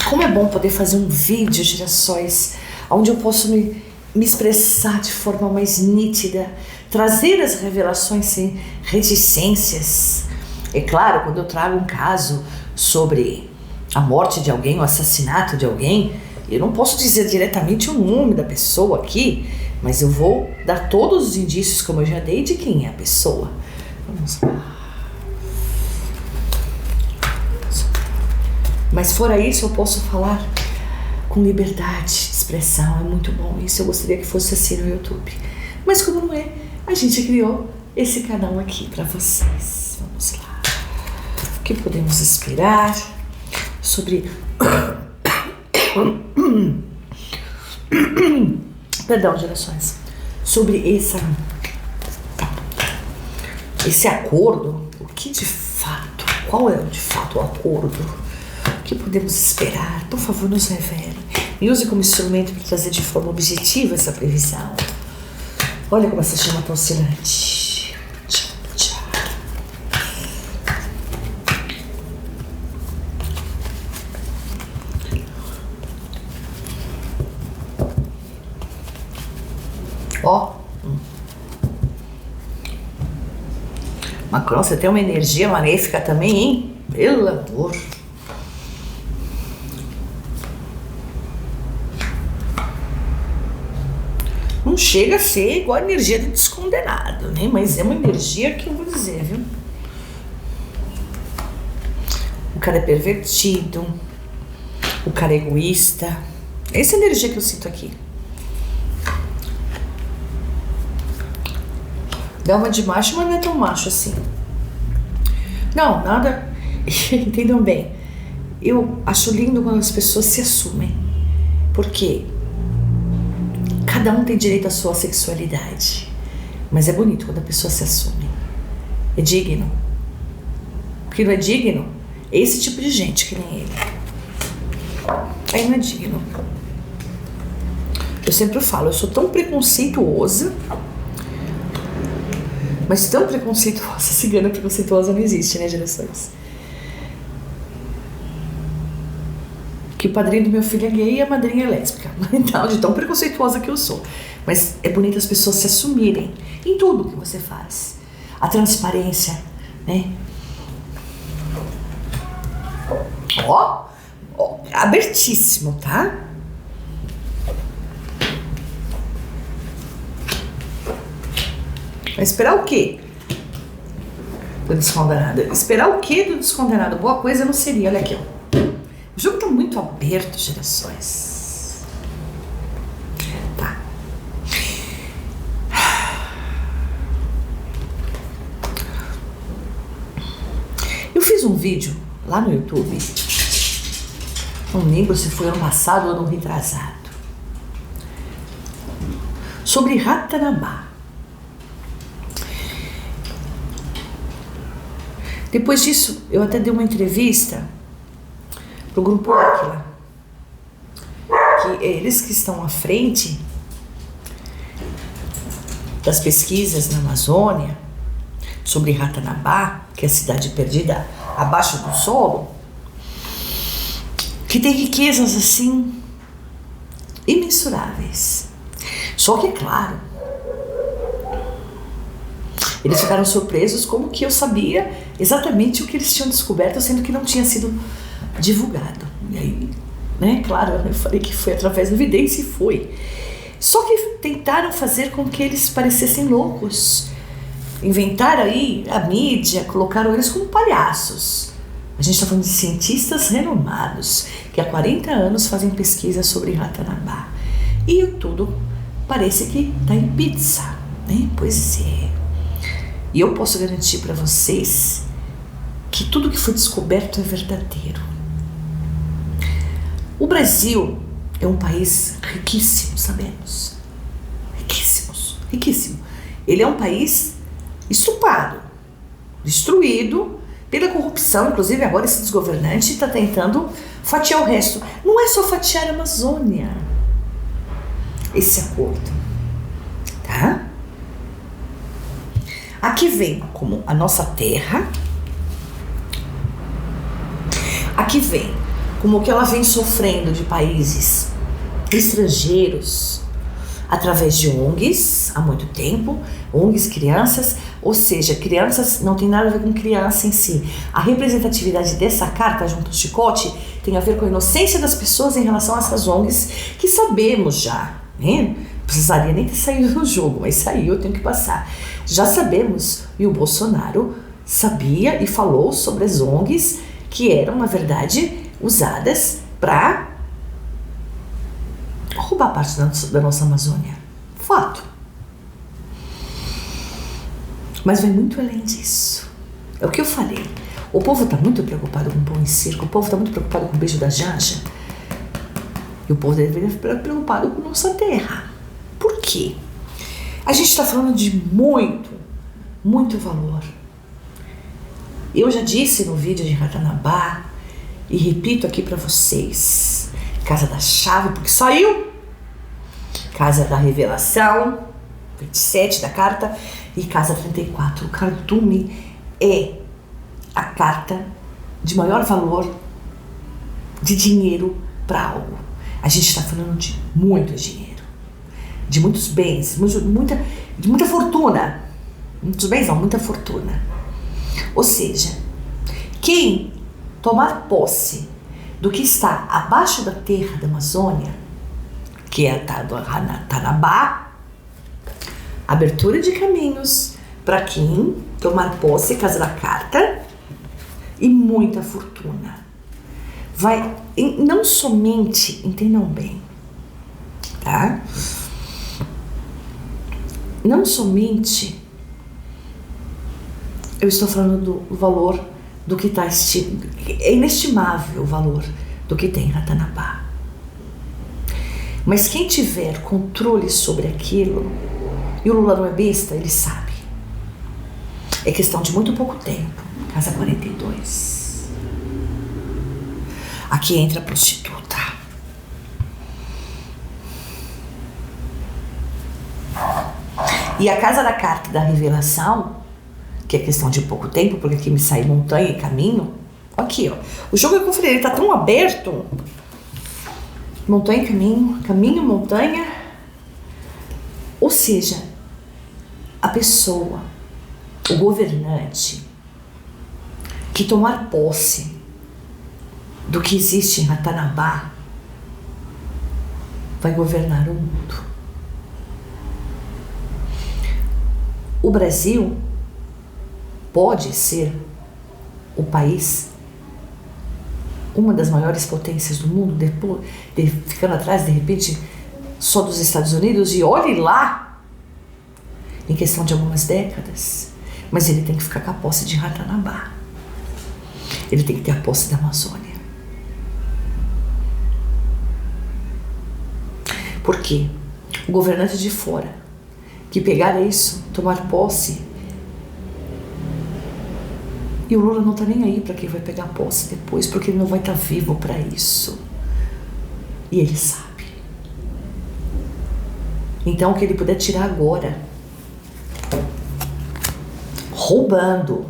Como é bom poder fazer um vídeo, Girassóis, onde eu posso me expressar de forma mais nítida, trazer as revelações sem reticências. É claro, quando eu trago um caso sobre a morte de alguém, o assassinato de alguém, eu não posso dizer diretamente o nome da pessoa aqui, mas eu vou dar todos os indícios, como eu já dei, de quem é a pessoa. Vamos lá. Mas fora isso, eu posso falar com liberdade de expressão. É muito bom isso. Eu gostaria que fosse assim no YouTube. Mas como não é, a gente criou esse canal aqui para vocês. Vamos lá. O que podemos esperar sobre... Perdão, Gerações. Sobre esse acordo. O que de fato? Qual é de fato o acordo? O que podemos esperar? Por favor, nos revele. Me use como instrumento para trazer de forma objetiva essa previsão. Olha como essa chama está oscilante. Tchau, tchau. Ó. Macron, você tem uma energia maléfica também, hein? Pelo amor. Não chega a ser igual a energia do descondenado, né? Mas é uma energia que eu vou dizer, viu? O cara é pervertido, o cara é egoísta. Essa é a energia que eu sinto aqui. Dá uma de macho, mas não é tão macho assim. Não, nada. Entendam bem. Eu acho lindo quando as pessoas se assumem. Por quê? Cada um tem direito à sua sexualidade, mas é bonito quando a pessoa se assume. É digno. O que não é digno é esse tipo de gente que nem ele. Aí não é digno. Eu sempre falo, eu sou tão preconceituosa, mas tão preconceituosa, cigana preconceituosa não existe, né, Gerações? Que o padrinho do meu filho é gay e a madrinha é lésbica. Então, de tão preconceituosa que eu sou. Mas é bonito as pessoas se assumirem em tudo que você faz. A transparência, né? Ó, abertíssimo, tá? Vai esperar o quê? Do descondenado. Esperar o quê do descondenado? Boa coisa não seria, olha aqui, ó. O jogo está muito aberto, Gerações. Tá. Eu fiz um vídeo lá no YouTube. Não lembro se foi ano passado ou ano retrasado. Sobre Ratanabá. Depois disso, eu até dei uma entrevista pro Grupo Aquila, que eles que estão à frente das pesquisas na Amazônia sobre Ratanabá, que é a cidade perdida abaixo do solo, que tem riquezas assim imensuráveis. Só que, é claro, eles ficaram surpresos como que eu sabia exatamente o que eles tinham descoberto, sendo que não tinha sido divulgado. E aí, né, claro, eu falei que foi através da evidência e foi. Só que tentaram fazer com que eles parecessem loucos. Inventaram aí a mídia, colocaram eles como palhaços. A gente está falando de cientistas renomados que há 40 anos fazem pesquisa sobre Ratanabá. E tudo parece que está em pizza, né? Pois é. E eu posso garantir para vocês que tudo que foi descoberto é verdadeiro. O Brasil é um país riquíssimo, sabemos. Riquíssimo. Ele é um país estupado, destruído pela corrupção. Inclusive agora esse desgovernante está tentando fatiar o resto. Não é só fatiar a Amazônia, esse acordo, tá? Aqui vem como a nossa terra, aqui vem como que ela vem sofrendo de países estrangeiros através de ONGs há muito tempo, ONGs crianças, ou seja, crianças não tem nada a ver com criança em si. A representatividade dessa carta junto ao chicote tem a ver com a inocência das pessoas em relação a essas ONGs que sabemos já, né? Não precisaria nem ter saído no jogo, mas saiu, eu tenho que passar. Já sabemos, e o Bolsonaro sabia e falou sobre as ONGs que eram, na verdade, usadas para roubar parte da nossa Amazônia. Fato. Mas vai muito além disso. É o que eu falei. O povo está muito preocupado com o pão e circo, o povo está muito preocupado com o beijo da Janja. E o povo deveria ficar preocupado com nossa terra. Por quê? A gente está falando de muito valor. Eu já disse no vídeo de Ratanabá e repito aqui para vocês. Casa da Chave, porque saiu. Casa da Revelação, 27 da carta, e Casa 34. O cardume é a carta de maior valor de dinheiro para algo. A gente está falando de muito dinheiro, de muitos bens, de muita fortuna. Muitos bens não, muita fortuna. Ou seja, quem tomar posse do que está abaixo da terra da Amazônia, que é a Tanabá, abertura de caminhos para quem tomar posse, casa da carta, e muita fortuna. Vai, não somente, entendam bem, tá? Não somente eu estou falando do valor do que está, é inestimável o valor do que tem Ratanabá. Mas quem tiver controle sobre aquilo, e o Lula não é besta, ele sabe. É questão de muito pouco tempo. Casa 42. Aqui entra a prostituta. E a Casa da Carta da Revelação, que é questão de pouco tempo, porque aqui me sai montanha e caminho. Aqui, ó. O jogo é que eu falei, ele tá tão aberto. Montanha e caminho, caminho, montanha. Ou seja, a pessoa, o governante, que tomar posse do que existe em Ratanabá, vai governar o mundo. O Brasil pode ser o país, uma das maiores potências do mundo, depois, ficando atrás, de repente, só dos Estados Unidos, e olhe lá, em questão de algumas décadas. Mas ele tem que ficar com a posse de Ratanabá. Ele tem que ter a posse da Amazônia. Por quê? O governante de fora, que pegar isso, tomar posse, e o Lula não tá nem aí para quem vai pegar posse depois, porque ele não vai estar vivo para isso. E ele sabe. Então, o que ele puder tirar agora, roubando.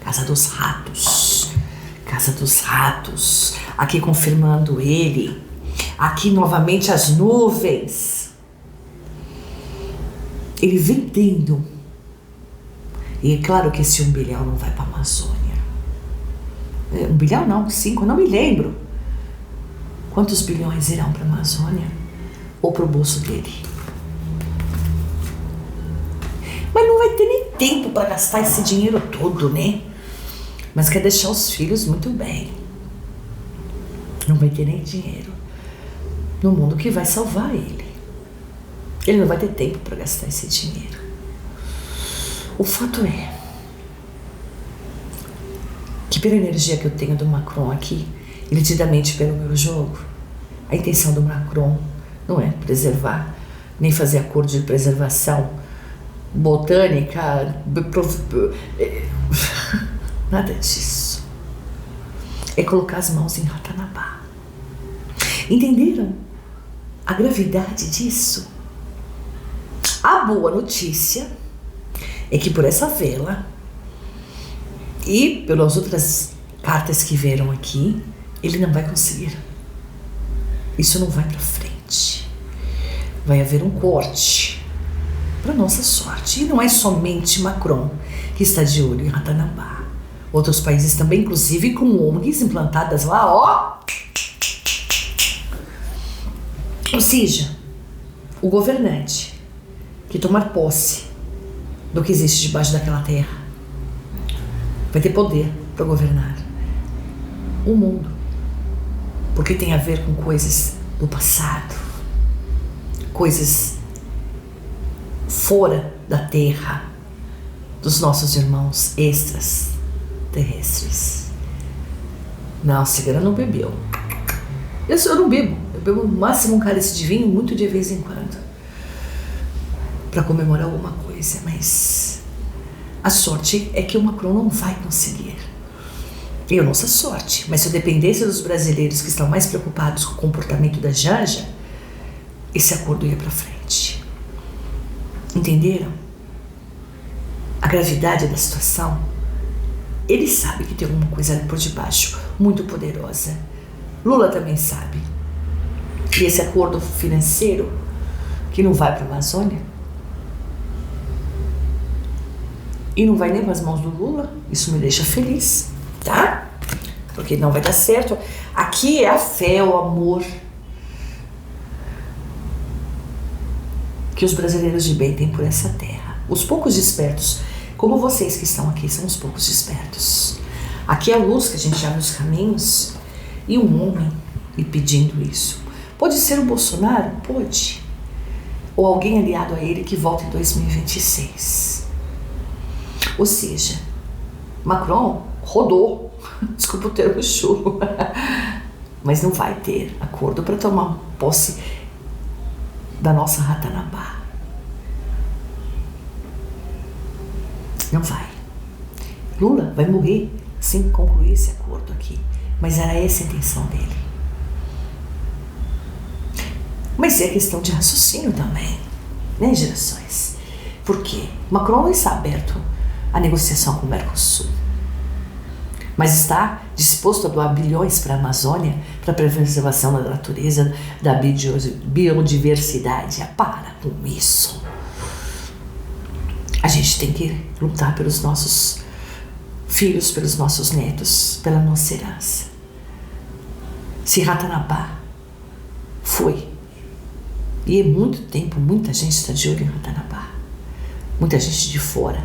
Casa dos Ratos. Casa dos Ratos. Aqui confirmando ele. Aqui novamente as nuvens. Ele vendendo. E é claro que esse 1 bilhão não vai para a Amazônia. 1 bilhão não, 5, não me lembro. Quantos bilhões irão para a Amazônia? Ou para o bolso dele? Mas não vai ter nem tempo para gastar esse dinheiro todo, né? Mas quer deixar os filhos muito bem. Não vai ter nem dinheiro no mundo que vai salvar ele. Ele não vai ter tempo para gastar esse dinheiro. O fato é que, pela energia que eu tenho do Macron aqui, e nitidamente pelo meu jogo, a intenção do Macron não é preservar, nem fazer acordo de preservação botânica, nada disso. É colocar as mãos em Ratanabá. Entenderam a gravidade disso? A boa notícia é que por essa vela e pelas outras cartas que vieram aqui, ele não vai conseguir. Isso não vai para frente. Vai haver um corte, para nossa sorte. E não é somente Macron que está de olho em Ratanabá. Outros países também, inclusive com ONGs implantadas lá, ó. Ou seja, o governante que tomar posse do que existe debaixo daquela terra vai ter poder para governar o mundo, porque tem a ver com coisas do passado, coisas fora da terra, dos nossos irmãos extraterrestres. Não, a cigana não bebeu. Eu não bebo. Eu bebo no máximo um cálice de vinho, muito de vez em quando, para comemorar alguma coisa, mas a sorte é que o Macron não vai conseguir. E a nossa sorte, mas se eu dependesse dos brasileiros que estão mais preocupados com o comportamento da Janja, esse acordo ia para frente. Entenderam? A gravidade da situação. Ele sabe que tem alguma coisa por debaixo, muito poderosa. Lula também sabe. E esse acordo financeiro, que não vai para a Amazônia, e não vai nem para as mãos do Lula, isso me deixa feliz, tá? Porque não vai dar certo. Aqui é a fé, o amor que os brasileiros de bem têm por essa terra. Os poucos despertos, como vocês que estão aqui, são os poucos despertos. Aqui é a luz que a gente abre os caminhos, e um homem me pedindo isso. Pode ser o Bolsonaro? Pode. Ou alguém aliado a ele que volta em 2026. Ou seja, Macron rodou, desculpa o termo chulo, mas não vai ter acordo para tomar posse da nossa Ratanabá. Não vai. Lula vai morrer sem concluir esse acordo aqui, mas era essa a intenção dele. Mas é questão de raciocínio também, né, gerações? Por quê? Macron não está aberto à negociação com o Mercosul, mas está disposto a doar bilhões para a Amazônia, para a preservação da natureza, da biodiversidade. Para com isso. A gente tem que lutar pelos nossos filhos, pelos nossos netos, pela nossa herança. Se Ratanabá foi, e é muito tempo, muita gente está de olho em Ratanabá, muita gente de fora.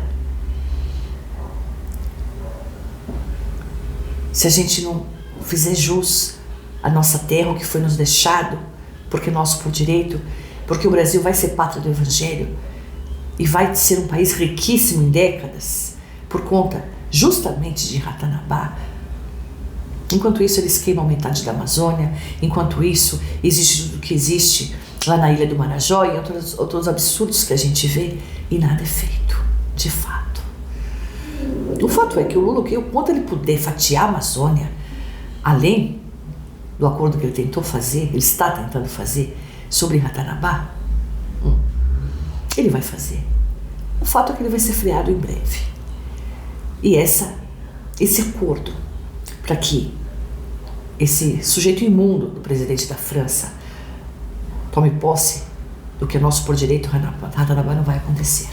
Se a gente não fizer jus à nossa terra, o que foi nos deixado, porque nosso por direito, porque o Brasil vai ser pátria do Evangelho e vai ser um país riquíssimo em décadas, por conta justamente de Ratanabá. Enquanto isso, eles queimam metade da Amazônia. Enquanto isso, existe tudo o que existe lá na Ilha do Marajó e outros absurdos que a gente vê, e nada é feito, de fato. O fato é que o Lula, o quanto ele puder fatiar a Amazônia, além do acordo que ele tentou fazer, ele está tentando fazer sobre Ratanabá, ele vai fazer. O fato é que ele vai ser freado em breve. E esse acordo para que esse sujeito imundo do presidente da França tome posse do que é nosso por direito, Ratanabá, não vai acontecer.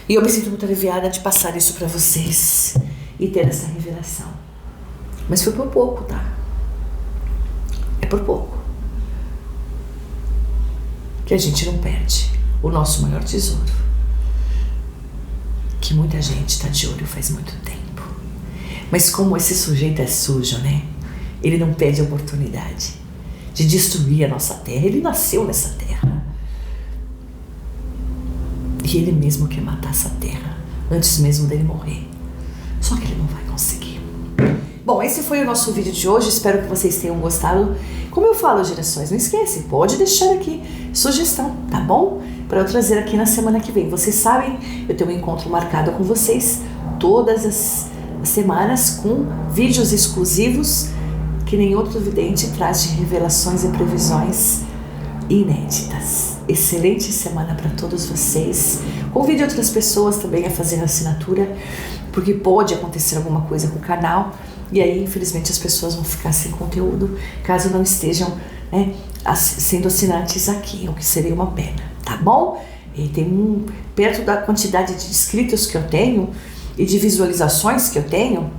E eu me sinto muito aliviada de passar isso para vocês e ter essa revelação. Mas foi por pouco, tá? É por pouco. Que a gente não perde o nosso maior tesouro, que muita gente está de olho faz muito tempo. Mas como esse sujeito é sujo, né? Ele não perde a oportunidade de destruir a nossa terra. Ele nasceu nessa terra. E ele mesmo quer matar essa terra antes mesmo dele morrer. Só que ele não vai conseguir. Bom, esse foi o nosso vídeo de hoje. Espero que vocês tenham gostado. Como eu falo, gerações, não esquece, pode deixar aqui sugestão, tá bom? Para eu trazer aqui na semana que vem. Vocês sabem, eu tenho um encontro marcado com vocês todas as semanas com vídeos exclusivos que nem outro vidente traz de revelações e previsões inéditas. Excelente semana para todos vocês. Convide outras pessoas também a fazer a assinatura, porque pode acontecer alguma coisa com o canal E aí, infelizmente, as pessoas vão ficar sem conteúdo caso não estejam, né, sendo assinantes aqui, o que seria uma pena, tá bom? E tem perto da quantidade de inscritos que eu tenho e de visualizações que eu tenho,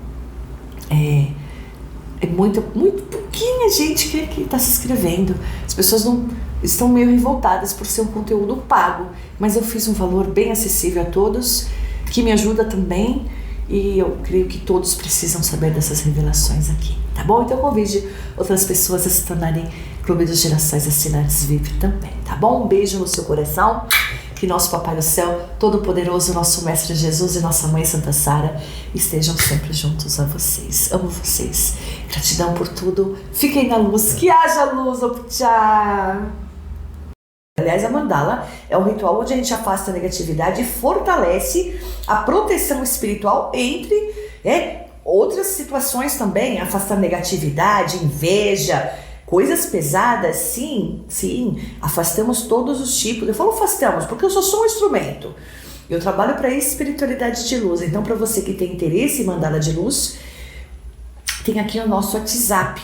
é muito pouquinha gente que está se inscrevendo. As pessoas não estão meio revoltadas por ser um conteúdo pago, mas eu fiz um valor bem acessível a todos, que me ajuda também, e eu creio que todos precisam saber dessas revelações aqui, tá bom? Então convide outras pessoas a se tornarem Clube das Gerações Assinantes VIP também, tá bom? Um beijo no seu coração. Que nosso Papai do Céu, Todo-Poderoso, nosso Mestre Jesus e nossa Mãe Santa Sara estejam sempre juntos a vocês. Amo vocês. Gratidão por tudo. Fiquem na luz. Que haja luz, Optcha! Aliás, a mandala é um ritual onde a gente afasta a negatividade e fortalece a proteção espiritual entre outras situações também. Afastar negatividade, inveja, coisas pesadas, sim, afastamos todos os tipos. Eu falo afastamos porque eu só sou um instrumento. Eu trabalho para espiritualidade de luz. Então, para você que tem interesse em mandala de luz, tem aqui o nosso WhatsApp.